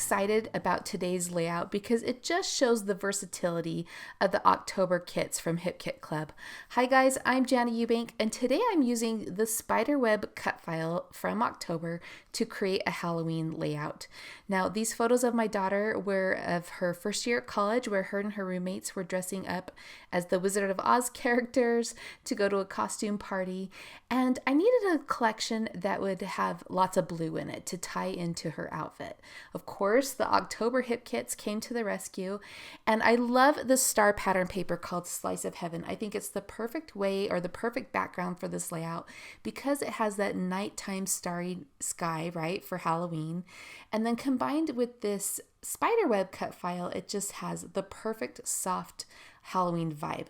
excited about today's layout because it just shows the versatility of the October kits from Hip Kit Club. Hi guys, I'm Jana Eubank, and today I'm using the Spiderweb Cut File from October to create a Halloween layout. Now, these photos of my daughter were of her first year at college, where her and her roommates were dressing up as the Wizard of Oz characters to go to a costume party, and I needed a collection that would have lots of blue in it to tie into her outfit. Of course, the October hip kits came to the rescue, and I love the star pattern paper called Slice of Heaven. I think it's the perfect way, or the perfect background for this layout, because it has that nighttime starry sky, right, for Halloween. And then combined with this spiderweb cut file, it just has the perfect soft Halloween vibe.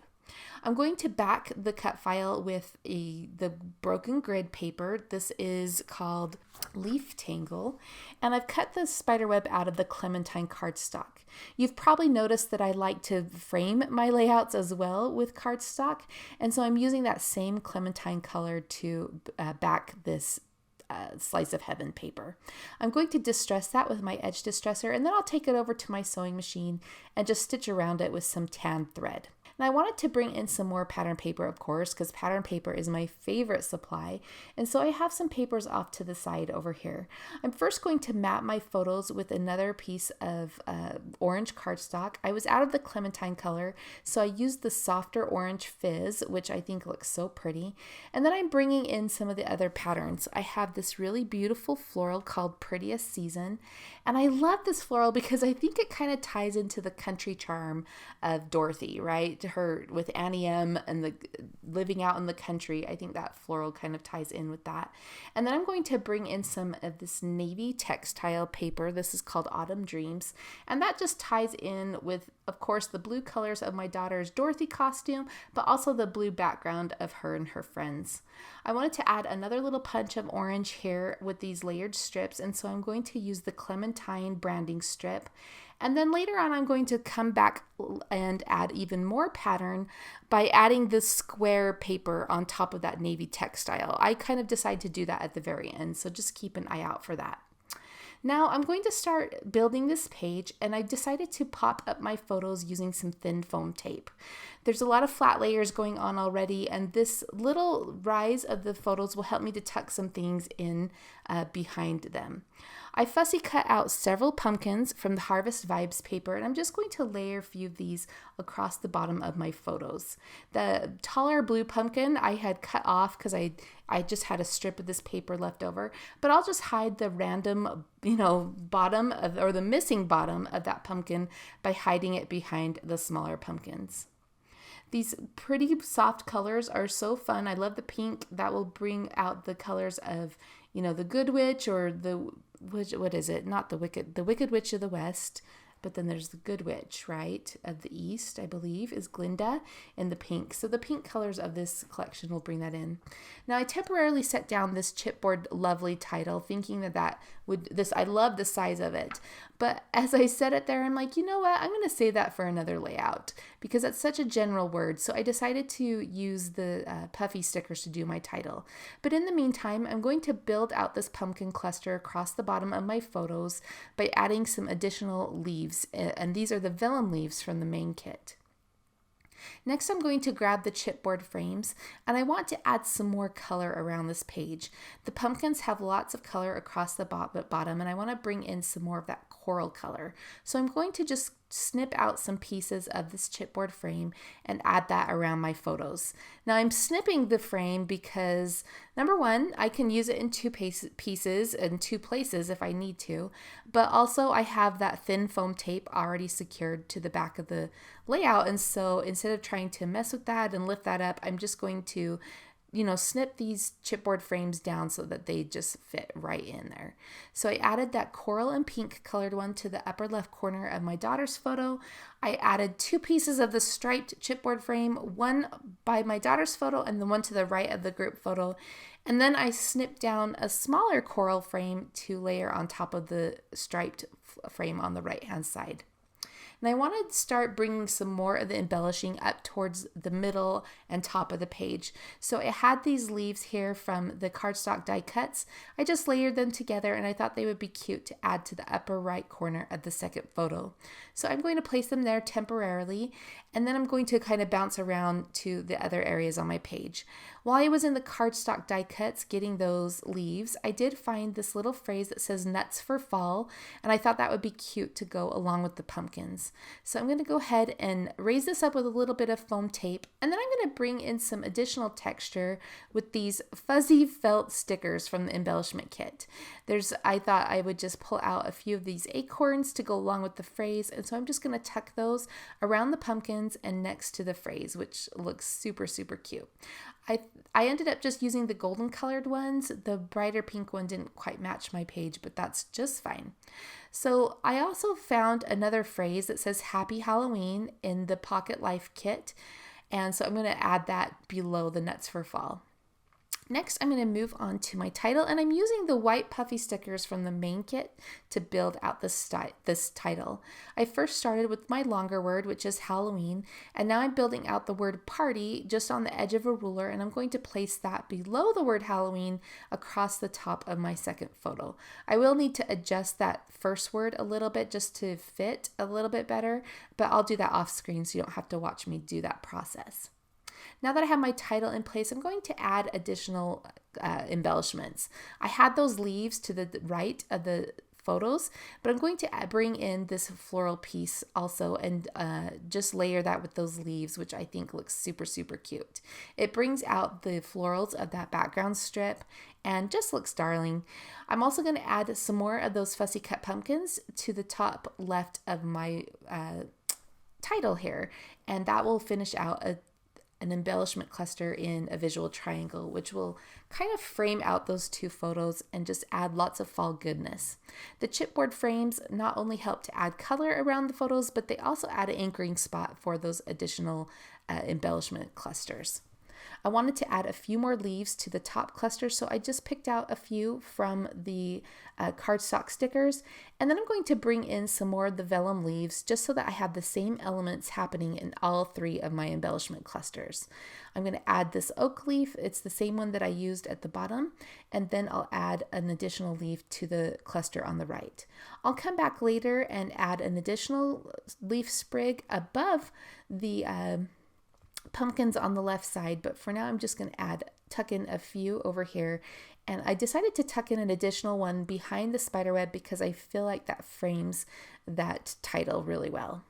I'm going to back the cut file with the broken grid paper. This is called Leaf Tangle, and I've cut the spiderweb out of the clementine cardstock. You've probably noticed that I like to frame my layouts as well with cardstock, and so I'm using that same clementine color to back this Slice of Heaven paper. I'm going to distress that with my edge distressor, and then I'll take it over to my sewing machine and just stitch around it with some tan thread. And I wanted to bring in some more pattern paper, of course, because pattern paper is my favorite supply. And so I have some papers off to the side over here. I'm first going to map my photos with another piece of orange cardstock. I was out of the clementine color, so I used the softer orange fizz, which I think looks so pretty. And then I'm bringing in some of the other patterns. I have this really beautiful floral called Prettiest Season. And I love this floral because I think it kind of ties into the country charm of Dorothy, right? Her with Annie M and the living out in the country. I think that floral kind of ties in with that. And then I'm going to bring in some of this navy textile paper. This is called Autumn Dreams. And that just ties in with, of course, the blue colors of my daughter's Dorothy costume, but also the blue background of her and her friends. I wanted to add another little punch of orange here with these layered strips, and so I'm going to use the clementine branding strip. And then later on, I'm going to come back and add even more pattern by adding this square paper on top of that navy textile. I kind of decide to do that at the very end, so just keep an eye out for that. Now I'm going to start building this page, and I decided to pop up my photos using some thin foam tape. There's a lot of flat layers going on already, and this little rise of the photos will help me to tuck some things in behind them. I fussy cut out several pumpkins from the Harvest Vibes paper, and I'm just going to layer a few of these across the bottom of my photos. The taller blue pumpkin I had cut off because I just had a strip of this paper left over, but I'll just hide the random, bottom of, or the missing bottom of that pumpkin by hiding it behind the smaller pumpkins. These pretty soft colors are so fun. I love the pink. That will bring out the colors of, the Good Witch, or what is it? Not the Wicked Witch of the West, but then there's the Good Witch, right, of the East, I believe, is Glinda in the pink. So the pink colors of this collection will bring that in. Now, I temporarily set down this chipboard lovely title, thinking I love the size of it. But as I said it there, I'm like, you know what? I'm going to save that for another layout because that's such a general word. So I decided to use the puffy stickers to do my title. But in the meantime, I'm going to build out this pumpkin cluster across the bottom of my photos by adding some additional leaves. And these are the vellum leaves from the main kit. Next, I'm going to grab the chipboard frames, and I want to add some more color around this page. The pumpkins have lots of color across the bottom, and I want to bring in some more of that coral color. So I'm going to just snip out some pieces of this chipboard frame and add that around my photos. Now I'm snipping the frame because, number one, I can use it in two pieces in two places if I need to, but also I have that thin foam tape already secured to the back of the layout, and so instead of trying to mess with that and lift that up, I'm just going to snip these chipboard frames down so that they just fit right in there. So I added that coral and pink colored one to the upper left corner of my daughter's photo. I added two pieces of the striped chipboard frame, one by my daughter's photo and the one to the right of the group photo. And then I snipped down a smaller coral frame to layer on top of the striped frame on the right hand side. And I want to start bringing some more of the embellishing up towards the middle and top of the page. So it had these leaves here from the cardstock die cuts. I just layered them together and I thought they would be cute to add to the upper right corner of the second photo. So I'm going to place them there temporarily, and then I'm going to kind of bounce around to the other areas on my page. While I was in the cardstock die cuts getting those leaves, I did find this little phrase that says nuts for fall, and I thought that would be cute to go along with the pumpkins. So I'm going to go ahead and raise this up with a little bit of foam tape, and then I'm going to bring in some additional texture with these fuzzy felt stickers from the embellishment kit. I thought I would just pull out a few of these acorns to go along with the phrase, and so I'm just going to tuck those around the pumpkins and next to the phrase, which looks super, super cute. I ended up just using the golden colored ones. The brighter pink one didn't quite match my page, but that's just fine. So I also found another phrase that says Happy Halloween in the Pocket Life kit, and so I'm going to add that below the nuts for fall. Next, I'm going to move on to my title, and I'm using the white puffy stickers from the main kit to build out this title. I first started with my longer word, which is Halloween, and now I'm building out the word party just on the edge of a ruler, and I'm going to place that below the word Halloween across the top of my second photo. I will need to adjust that first word a little bit just to fit a little bit better, but I'll do that off screen so you don't have to watch me do that process. Now that I have my title in place, I'm going to add additional embellishments. I had those leaves to the right of the photos, but I'm going to bring in this floral piece also and just layer that with those leaves, which I think looks super, super cute. It brings out the florals of that background strip and just looks darling. I'm also going to add some more of those fussy cut pumpkins to the top left of my title here, and that will finish out an embellishment cluster in a visual triangle, which will kind of frame out those two photos and just add lots of fall goodness. The chipboard frames not only help to add color around the photos, but they also add an anchoring spot for those additional embellishment clusters. I wanted to add a few more leaves to the top cluster, so I just picked out a few from the cardstock stickers, and then I'm going to bring in some more of the vellum leaves just so that I have the same elements happening in all three of my embellishment clusters. I'm going to add this oak leaf. It's the same one that I used at the bottom, and then I'll add an additional leaf to the cluster on the right. I'll come back later and add an additional leaf sprig above the pumpkins on the left side, but for now I'm just going to tuck in a few over here, and I decided to tuck in an additional one behind the spider web because I feel like that frames that title really well.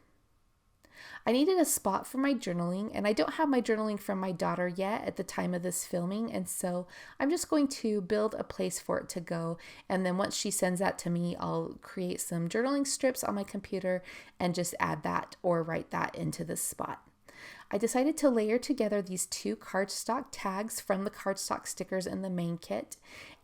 I needed a spot for my journaling, and I don't have my journaling from my daughter yet at the time of this filming, and so I'm just going to build a place for it to go, and then once she sends that to me, I'll create some journaling strips on my computer and just add that or write that into this spot. I decided to layer together these two cardstock tags from the cardstock stickers in the main kit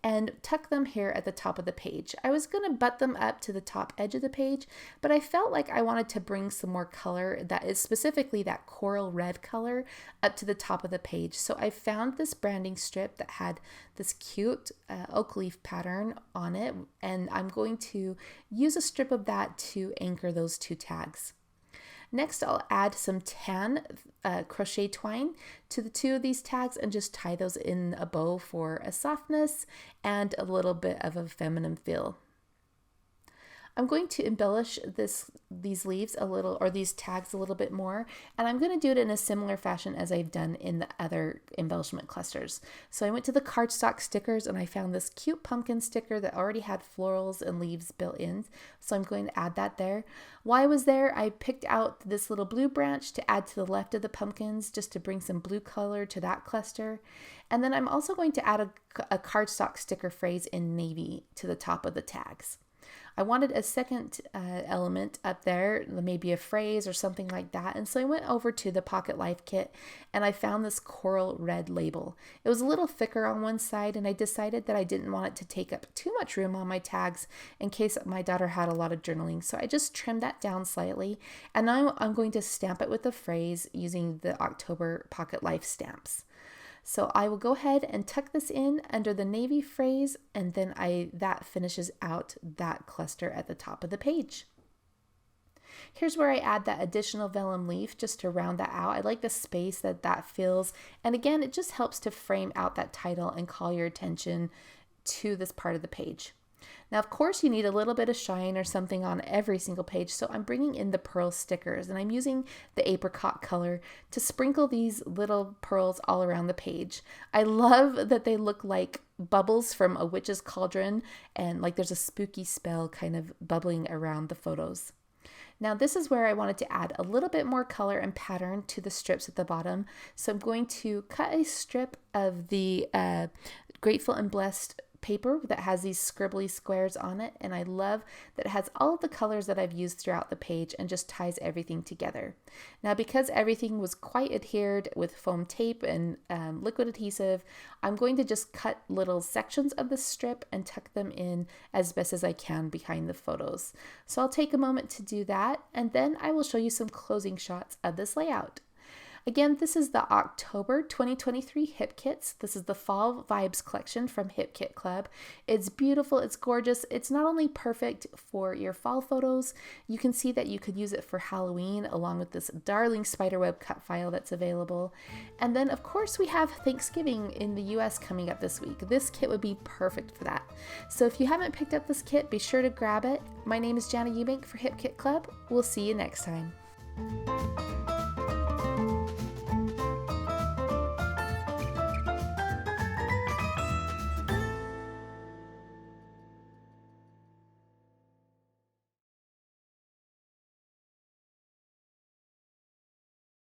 and tuck them here at the top of the page. I was going to butt them up to the top edge of the page, but I felt like I wanted to bring some more color, that is specifically that coral red color, up to the top of the page. So I found this branding strip that had this cute oak leaf pattern on it, and I'm going to use a strip of that to anchor those two tags. Next, I'll add some tan crochet twine to the two of these tags and just tie those in a bow for a softness and a little bit of a feminine feel. I'm going to embellish these leaves a little, or these tags a little bit more, and I'm going to do it in a similar fashion as I've done in the other embellishment clusters. So I went to the cardstock stickers and I found this cute pumpkin sticker that already had florals and leaves built in, so I'm going to add that there. While I was there, I picked out this little blue branch to add to the left of the pumpkins just to bring some blue color to that cluster. And then I'm also going to add a cardstock sticker phrase in navy to the top of the tags. I wanted a second element up there, maybe a phrase or something like that, and so I went over to the Pocket Life kit and I found this coral red label. It was a little thicker on one side, and I decided that I didn't want it to take up too much room on my tags in case my daughter had a lot of journaling, so I just trimmed that down slightly, and now I'm going to stamp it with a phrase using the October Pocket Life stamps. So I will go ahead and tuck this in under the navy phrase, and then that finishes out that cluster at the top of the page. Here's where I add that additional vellum leaf just to round that out. I like the space that fills. And again, it just helps to frame out that title and call your attention to this part of the page. Now, of course, you need a little bit of shine or something on every single page, so I'm bringing in the pearl stickers, and I'm using the apricot color to sprinkle these little pearls all around the page. I love that they look like bubbles from a witch's cauldron, and like there's a spooky spell kind of bubbling around the photos. Now this is where I wanted to add a little bit more color and pattern to the strips at the bottom. So I'm going to cut a strip of the Grateful and Blessed paper that has these scribbly squares on it, and I love that it has all of the colors that I've used throughout the page and just ties everything together. Now, because everything was quite adhered with foam tape and liquid adhesive, I'm going to just cut little sections of the strip and tuck them in as best as I can behind the photos. So I'll take a moment to do that, and then I will show you some closing shots of this layout. Again, this is the October 2023 Hip Kits. This is the Fall Vibes collection from Hip Kit Club. It's beautiful, it's gorgeous. It's not only perfect for your fall photos, you can see that you could use it for Halloween along with this darling spiderweb cut file that's available. And then of course we have Thanksgiving in the US coming up this week. This kit would be perfect for that. So if you haven't picked up this kit, be sure to grab it. My name is Jana Eubank for Hip Kit Club. We'll see you next time.